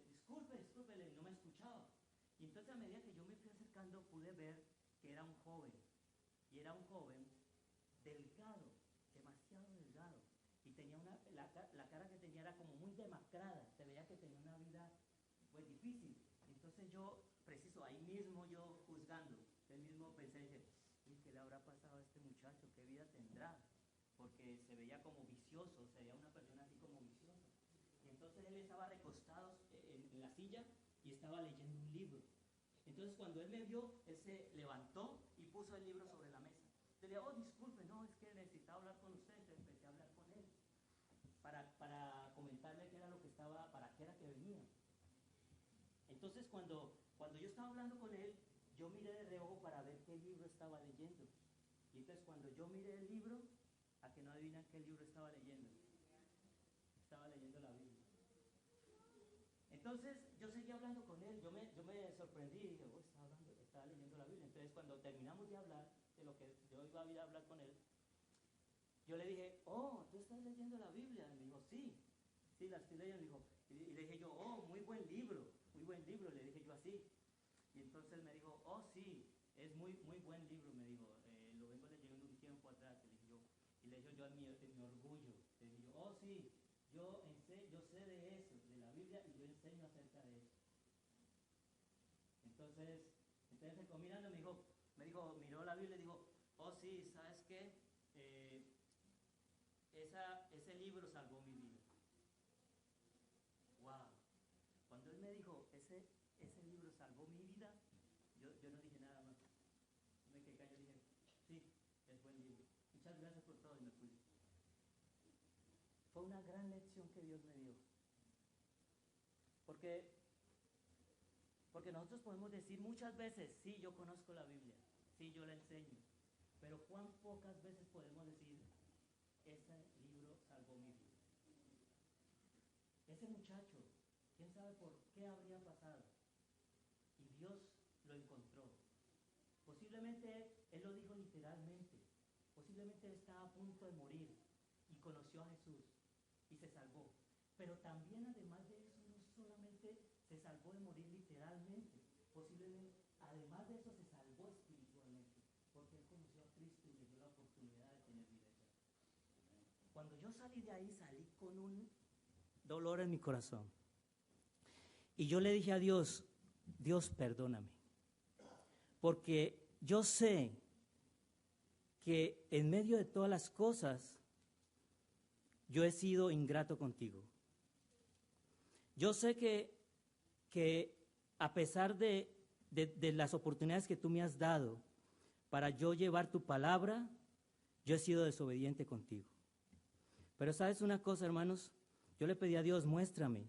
disculpe, no me escuchaba. Y entonces a medida que yo me fui acercando pude ver que era un joven. Y era un joven delgado, demasiado delgado. Y tenía la cara que tenía era como muy demacrada. Se veía que tenía una vida pues difícil. Entonces yo, preciso, ahí mismo yo juzgando, él mismo pensé, dije, ¿qué le habrá pasado a este muchacho? ¿Qué vida tendrá? Porque se veía como vicioso, se veía una persona así como viciosa. Y entonces él estaba recostado en la silla y estaba leyendo un libro. Entonces cuando él me vio, él se levantó y puso el libro sobre la mesa. Le dije, disculpe, no, es que necesitaba hablar con usted. Entonces empecé a hablar con él para comentarle qué era lo que estaba, para qué era que venía. Entonces cuando yo estaba hablando con él, yo miré de reojo para ver qué libro estaba leyendo. Y entonces cuando yo miré el libro, a que no adivinan qué libro estaba leyendo. Estaba leyendo la Biblia. Entonces yo seguí hablando con él, yo me sorprendí y dije, estaba leyendo la Biblia. Entonces cuando terminamos de hablar de lo que yo iba a ir a hablar con él, yo le dije, ¿tú estás leyendo la Biblia? Y me dijo, sí, la estoy leyendo. Y le dije yo, muy buen libro, le dije yo así. Y entonces me dijo, sí, es muy buen libro, me dijo, lo vengo leyendo un tiempo atrás, le dije yo. Y le dije yo en mi orgullo, le dije yo, sí, yo sé de eso, de la Biblia, y yo enseño acerca de eso. Entonces se quedó mirando y me dijo, miró la Biblia y dijo, sí, ¿sabes qué? Ese libro salvó mi vida. Wow. Cuando él me dijo, ese libro salvó mi vida, yo no dije nada más. Me quedé callado y dije, sí, es buen libro. Muchas gracias por todo y me fui. Fue una gran lección que Dios me dio. Porque nosotros podemos decir muchas veces, sí, yo conozco la Biblia, sí, yo la enseño. Pero cuán pocas veces podemos decir, ese libro salvó mi vida. Ese muchacho, quién sabe por qué habría pasado. Y Dios lo encontró. Posiblemente él lo dijo literalmente. Posiblemente él estaba a punto de morir y conoció a Jesús y se salvó. Pero también además de eso, no solamente se salvó de morir literalmente, posiblemente además de eso se salvó espiritualmente, porque él conoció a Cristo y le dio la oportunidad de tener vida eterna. Cuando yo salí de ahí, salí con un dolor en mi corazón. Y yo le dije a Dios, Dios, perdóname. Porque yo sé que en medio de todas las cosas, yo he sido ingrato contigo. Yo sé que a pesar de las oportunidades que tú me has dado para yo llevar tu palabra, yo he sido desobediente contigo. Pero ¿sabes una cosa, hermanos? Yo le pedí a Dios, muéstrame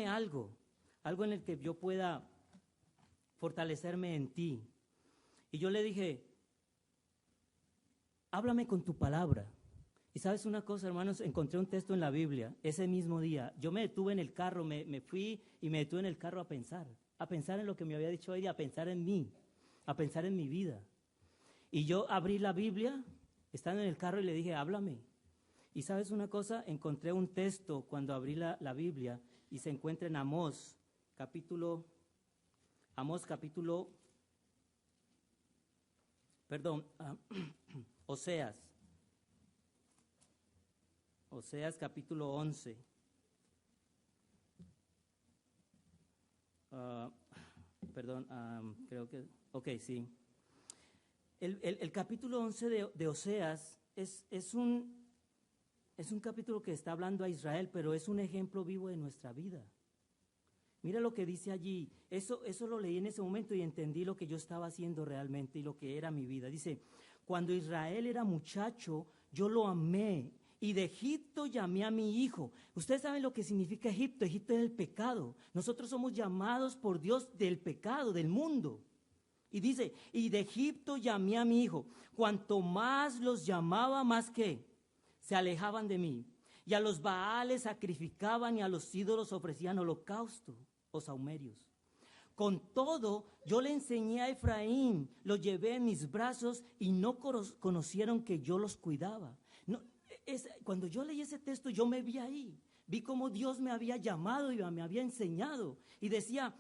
algo en el que yo pueda fortalecerme en ti. Y yo le dije, háblame con tu palabra. Y ¿sabes una cosa, hermanos? Encontré un texto en la Biblia ese mismo día. Yo me detuve en el carro, me fui y me detuve en el carro a pensar en lo que me había dicho ella, a pensar en mí, a pensar en mi vida. Y yo abrí la Biblia, estando en el carro, y le dije, háblame. Y ¿sabes una cosa? Encontré un texto cuando abrí la Biblia y se encuentra en Amós, capítulo, Oseas capítulo 11. Creo que, ok, sí. El capítulo 11 de Oseas es un capítulo que está hablando a Israel, pero es un ejemplo vivo de nuestra vida. Mira lo que dice allí. Eso lo leí en ese momento y entendí lo que yo estaba haciendo realmente y lo que era mi vida. Dice, cuando Israel era muchacho, yo lo amé y de Egipto llamé a mi hijo. Ustedes saben lo que significa Egipto. Egipto es el pecado. Nosotros somos llamados por Dios del pecado, del mundo. Y dice, y de Egipto llamé a mi hijo. Cuanto más los llamaba, más que se alejaban de mí. Y a los Baales sacrificaban y a los ídolos ofrecían holocausto o sahumerios. Con todo, yo le enseñé a Efraín, lo llevé en mis brazos y no conocieron que yo los cuidaba. No, cuando yo leí ese texto, yo me vi ahí. Vi cómo Dios me había llamado y me había enseñado. Y decía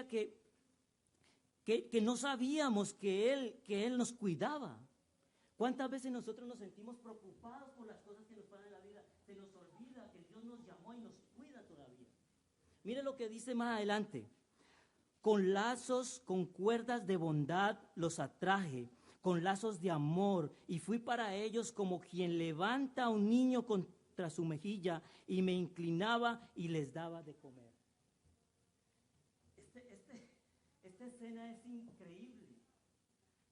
que no sabíamos que Él nos cuidaba. ¿Cuántas veces nosotros nos sentimos preocupados por las cosas que nos pasan en la vida? Se nos olvida que Dios nos llamó y nos cuida todavía. Mire lo que dice más adelante. Con lazos, con cuerdas de bondad los atraje, con lazos de amor, y fui para ellos como quien levanta a un niño contra su mejilla, y me inclinaba y les daba de comer. Esta escena es increíble,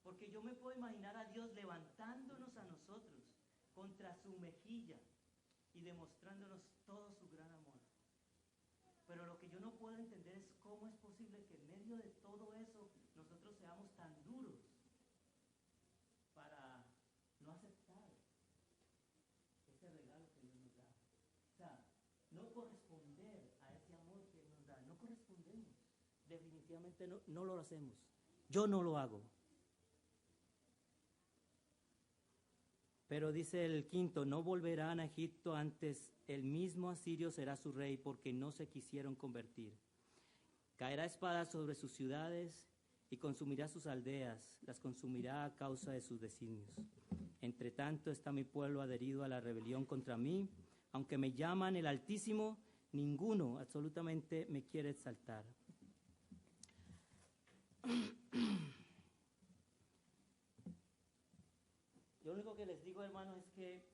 porque yo me puedo imaginar a Dios levantándonos a nosotros contra su mejilla y demostrándonos todo su gran amor. Pero lo que yo no puedo entender es cómo es posible que en medio de todo eso nosotros seamos tan duros para no aceptar ese regalo que Dios nos da. O sea, no corresponder a ese amor que Él nos da. No correspondemos. Definitivamente no lo hacemos. Yo no lo hago. Pero dice el quinto, no volverán a Egipto, antes el mismo asirio será su rey, porque no se quisieron convertir. Caerá espada sobre sus ciudades y consumirá sus aldeas, las consumirá a causa de sus designios. Entre tanto está mi pueblo adherido a la rebelión contra mí, aunque me llaman el Altísimo, ninguno absolutamente me quiere exaltar. Lo único que les digo, hermanos, es que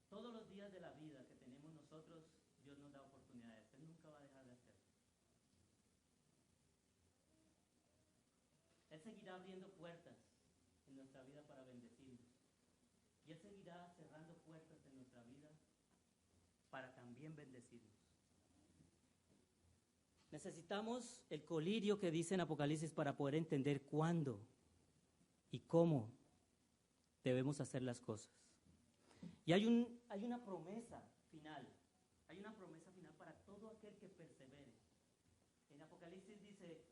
todos los días de la vida que tenemos nosotros, Dios nos da oportunidades. Él nunca va a dejar de hacerlo. Él seguirá abriendo puertas en nuestra vida para bendecirnos. Y Él seguirá cerrando puertas en nuestra vida para también bendecirnos. Necesitamos el colirio que dice en Apocalipsis para poder entender cuándo y cómo debemos hacer las cosas. Y hay una promesa final. Hay una promesa final para todo aquel que persevere. En Apocalipsis dice,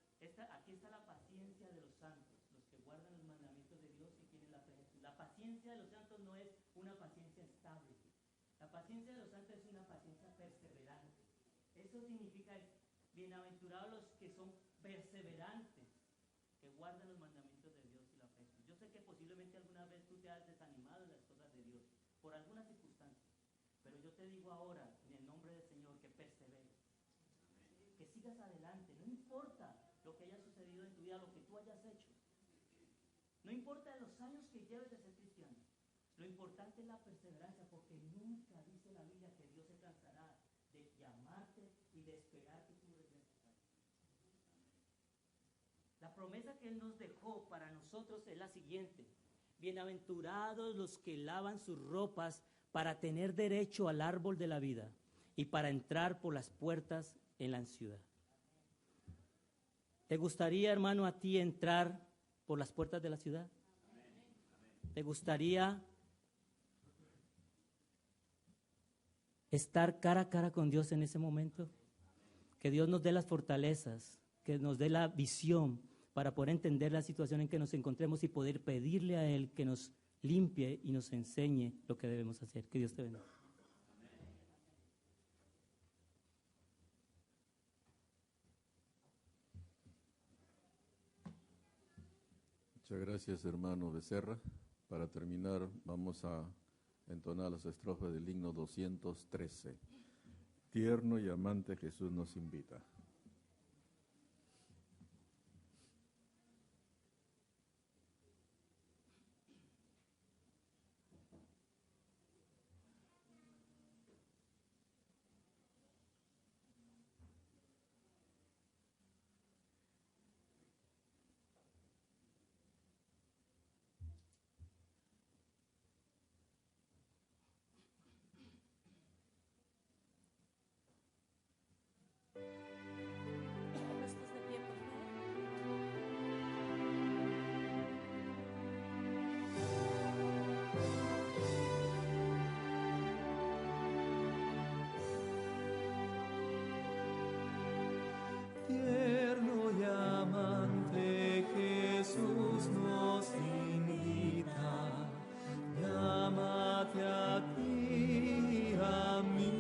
aquí está la paciencia de los santos, los que guardan los mandamientos de Dios y tienen la fe. La paciencia de los santos no es una paciencia estable. La paciencia de los santos es una paciencia perseverante. Eso significa, bienaventurados los que son perseverantes, que guardan los mandamientos de Dios y la fe. Yo sé que posiblemente alguna vez tú te has desanimado de las cosas de Dios, por alguna circunstancia. Pero yo te digo ahora, en el nombre del Señor, que perseveres, que sigas adelante. No importa lo que haya sucedido en tu vida, lo que tú hayas hecho. No importa los años que lleves de ser cristiano. Lo importante es la perseverancia, porque nunca dice la Biblia que Dios se cansará de llamarte y de esperar que tú regreses a Él. La promesa que Él nos dejó para nosotros es la siguiente: bienaventurados los que lavan sus ropas para tener derecho al árbol de la vida y para entrar por las puertas en la ciudad. ¿Te gustaría, hermano, a ti entrar por las puertas de la ciudad? ¿Te gustaría estar cara a cara con Dios en ese momento? Que Dios nos dé las fortalezas, que nos dé la visión para poder entender la situación en que nos encontremos y poder pedirle a Él que nos limpie y nos enseñe lo que debemos hacer. Que Dios te bendiga. Muchas gracias, hermano Becerra. Para terminar, vamos a entonar las estrofas del himno 213. Tierno y amante Jesús nos invita. Puestos de pie, por favor. Tierno y amante Jesús nos invita, llámate a ti, a mí.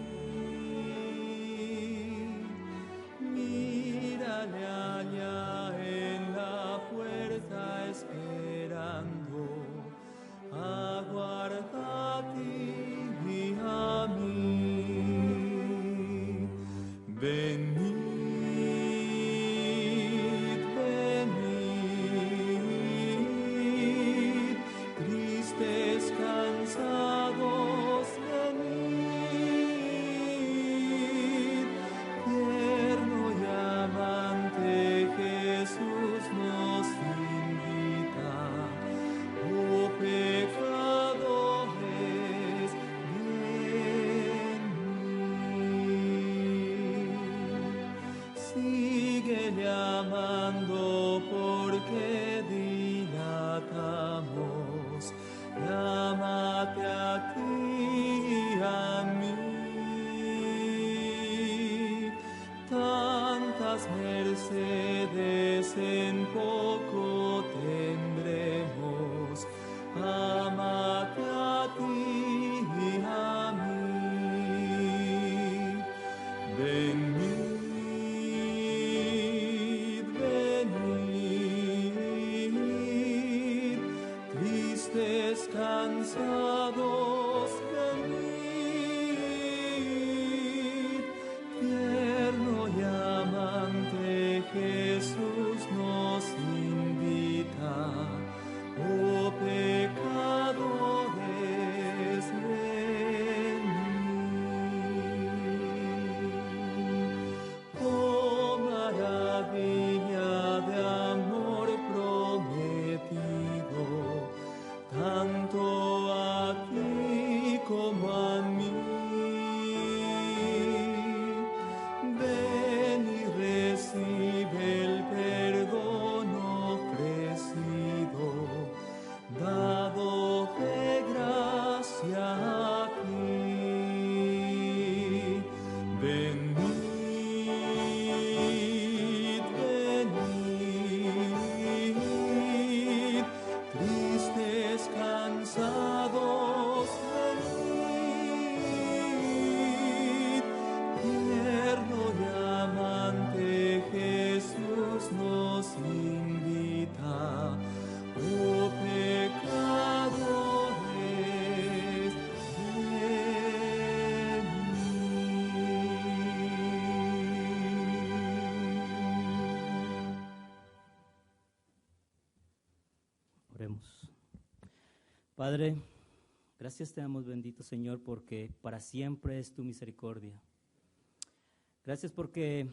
Mírale allá en la puerta esperando, aguarda a ti y a mí. Venid, venid, tristes, cansados, venid. Tierno y amante Jesús nos invita, oh pecadores, venid. Síguele amando porque dilatamos, llámate a ti, a mí. Tantas mercedes en poco tendremos, ámate a ti y a mí. Venid, venid, tristes, cansados, venid. Tierno y amante Jesús nos invita, oh pecadores, venid. Oh maravilla de amor prometido, tanto a ti como a mí. Ven y recibe el perdón ofrecido, dado de gracia a ti. Venid, venid, tristes, cansados, venid. Tierno y amante Jesús nos invita, oh pecadores, venid. Oremos. Padre, Gracias te damos, bendito Señor, porque para siempre es tu misericordia. Gracias porque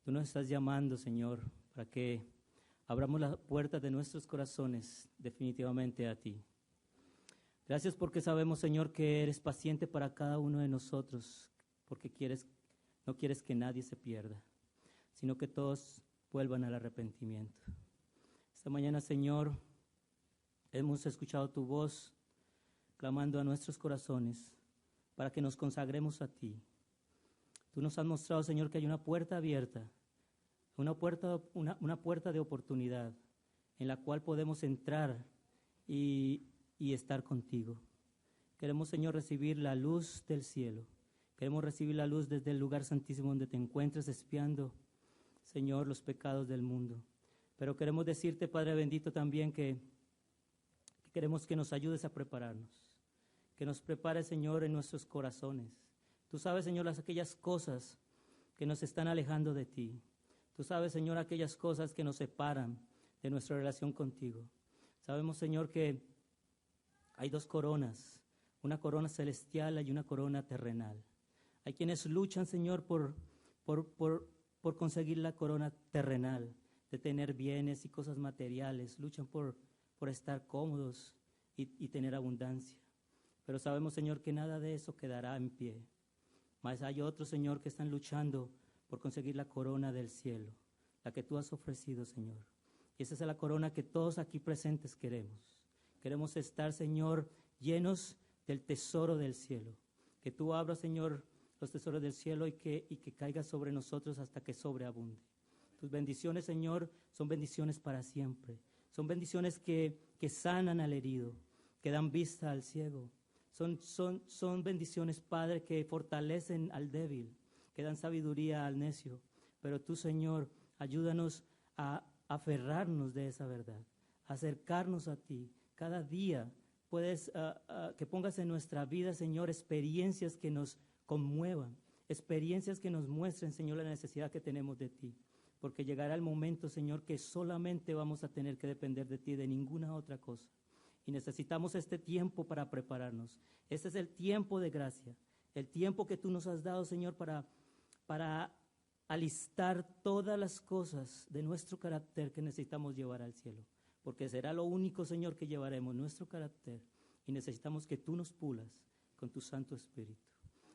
tú nos estás llamando, Señor, para que abramos la puerta de nuestros corazones definitivamente a ti. Gracias porque sabemos, Señor, que eres paciente para cada uno de nosotros, porque no quieres que nadie se pierda, sino que todos vuelvan al arrepentimiento. Esta mañana, Señor, hemos escuchado tu voz clamando a nuestros corazones para que nos consagremos a ti. Tú nos has mostrado, Señor, que hay una puerta abierta, una puerta de oportunidad en la cual podemos entrar y estar contigo. Queremos, Señor, recibir la luz del cielo. Queremos recibir la luz desde el lugar santísimo donde te encuentres expiando, Señor, los pecados del mundo. Pero queremos decirte, Padre bendito, también que queremos que nos ayudes a prepararnos, que nos prepares, Señor, en nuestros corazones. Tú sabes, Señor, aquellas cosas que nos están alejando de ti. Tú sabes, Señor, aquellas cosas que nos separan de nuestra relación contigo. Sabemos, Señor, que hay dos coronas, una corona celestial y una corona terrenal. Hay quienes luchan, Señor, por conseguir la corona terrenal, de tener bienes y cosas materiales, luchan por estar cómodos y tener abundancia. Pero sabemos, Señor, que nada de eso quedará en pie. Mas hay otros, Señor, que están luchando por conseguir la corona del cielo, la que tú has ofrecido, Señor. Y esa es la corona que todos aquí presentes queremos. Queremos estar, Señor, llenos del tesoro del cielo. Que tú abras, Señor, los tesoros del cielo y que caiga sobre nosotros hasta que sobreabunde. Tus bendiciones, Señor, son bendiciones para siempre. Son bendiciones que sanan al herido, que dan vista al ciego. Son bendiciones, Padre, que fortalecen al débil, que dan sabiduría al necio. Pero tú, Señor, ayúdanos a aferrarnos de esa verdad, a acercarnos a ti. Cada día puedes que pongas en nuestra vida, Señor, experiencias que nos conmuevan, experiencias que nos muestren, Señor, la necesidad que tenemos de ti. Porque llegará el momento, Señor, que solamente vamos a tener que depender de ti, de ninguna otra cosa. Y necesitamos este tiempo para prepararnos. Este es el tiempo de gracia, el tiempo que tú nos has dado, Señor, para alistar todas las cosas de nuestro carácter que necesitamos llevar al cielo. Porque será lo único, Señor, que llevaremos, nuestro carácter. Y necesitamos que tú nos pulas con tu Santo Espíritu.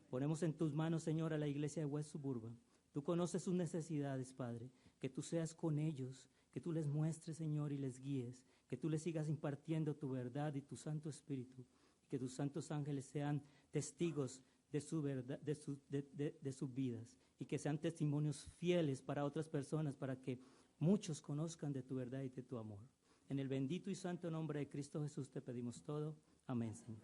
Ponemos en tus manos, Señor, a la iglesia de West Suburban. Tú conoces sus necesidades, Padre. Que tú seas con ellos, que tú les muestres, Señor, y les guíes. Que tú les sigas impartiendo tu verdad y tu Santo Espíritu. Que tus santos ángeles sean testigos de su verdad, de sus vidas. Y que sean testimonios fieles para otras personas, para que muchos conozcan de tu verdad y de tu amor. En el bendito y santo nombre de Cristo Jesús te pedimos todo. Amén, Señor.